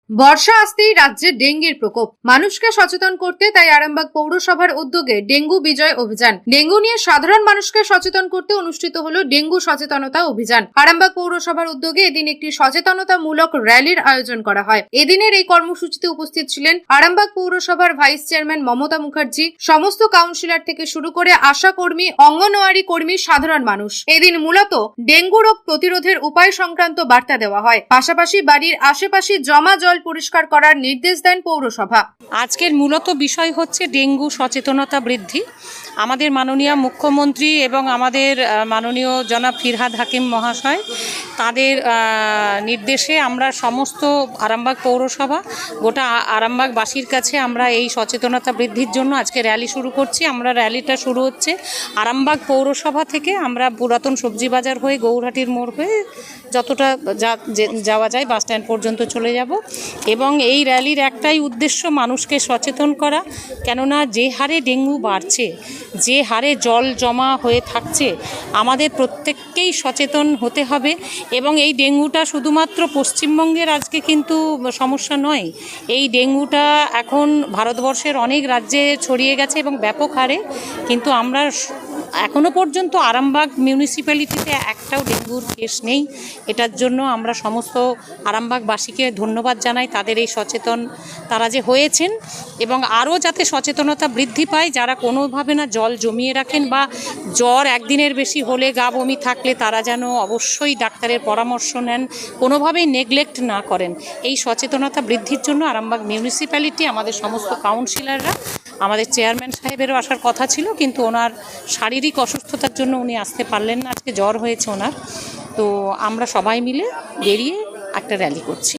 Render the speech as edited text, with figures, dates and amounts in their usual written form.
বর্ষা আসতেই রাজ্যে ডেঙ্গির প্রকোপ, মানুষকে সচেতন করতে তাই আরামবাগ পৌরসভার উদ্যোগে ডেঙ্গু বিজয় অভিযান। ডেঙ্গু নিয়ে সাধারণ মানুষকে সচেতন করতে অনুষ্ঠিত হলো ডেঙ্গু সচেতনতা অভিযান। আরামবাগ পৌরসভার উদ্যোগে এদিন একটি সচেতনতামূলক র্যালির আয়োজন করা হয়। এদিনের এই কর্মসূচিতে উপস্থিত ছিলেন আরামবাগ পৌরসভার ভাইস চেয়ারম্যান মমতা মুখার্জি, সমস্ত কাউন্সিলর থেকে শুরু করে আশা কর্মী, অঙ্গনওয়াড়ি কর্মী, সাধারণ মানুষ। এদিন মূলত ডেঙ্গু রোগ প্রতিরোধের উপায় সংক্রান্ত বার্তা দেওয়া হয়। পাশাপাশি বাড়ির আশেপাশে জমা জল পরিষ্কার করার নির্দেশ দেন পৌরসভা। আজকের মূলত বিষয় হচ্ছে ডেঙ্গু সচেতনতা বৃদ্ধি। আমাদের মাননীয় মুখ্যমন্ত্রী এবং আমাদের মাননীয় জনাব ফিরহাদ হাকিম মহাশয়, তাদের নির্দেশে আমরা সমস্ত আরামবাগ পৌরসভা, গোটা আরামবাগবাসীর কাছে আমরা এই সচেতনতা বৃদ্ধির জন্য আজকে র্যালি শুরু করছি। আমরা র্যালিটা শুরু হচ্ছে আরামবাগ পৌরসভা থেকে। আমরা পুরাতন সবজি বাজার হয়ে গৌরহাটির মোড় হয়ে যতটা যাওয়া যায় বাস স্ট্যান্ড পর্যন্ত চলে যাব। এবং এই র্যালির একটাই উদ্দেশ্য, মানুষকে সচেতন করা। কেননা যে হারে ডেঙ্গু বাড়ছে, যে হারে জল জমা হয়ে থাকছে, আমাদের প্রত্যেককেই সচেতন হতে হবে। এবং এই ডেঙ্গুটা শুধুমাত্র পশ্চিমবঙ্গের আজকে কিন্তু সমস্যা নয়, এই ডেঙ্গুটা এখন ভারতবর্ষের অনেক রাজ্যে ছড়িয়ে গেছে এবং ব্যাপক হারে। কিন্তু আমরা এখনো পর্যন্ত আরামবাগ মিউনিসিপ্যালিটিতে একটাও ডেঙ্গুর কেস নেই। এটার জন্য আমরা সমস্ত আরামবাগবাসীকে ধন্যবাদ জানাই, তাদের এই সচেতন তারা যে হয়েছেন। এবং আরও যাতে সচেতনতা বৃদ্ধি পায়, যারা কোনোভাবে না জল জমিয়ে রাখেন বা জ্বর একদিনের বেশি হলে, গা বমি থাকলে, তারা যেন অবশ্যই ডাক্তারের পরামর্শ নেন, কোনোভাবেই নেগলেক্ট না করেন। এই সচেতনতা বৃদ্ধির জন্য আরামবাগ মিউনিসিপ্যালিটি, আমাদের সমস্ত কাউন্সিলররা, আমাদের চেয়ারম্যান সাহেবেরও আসার কথা ছিল, কিন্তু ওনার শারীরিক অসুস্থতার জন্য উনি আসতে পারলেন না। আজকে জ্বর হয়েছে ওনার। তো আমরা সবাই মিলে বেরিয়ে একটা র্যালি করছি।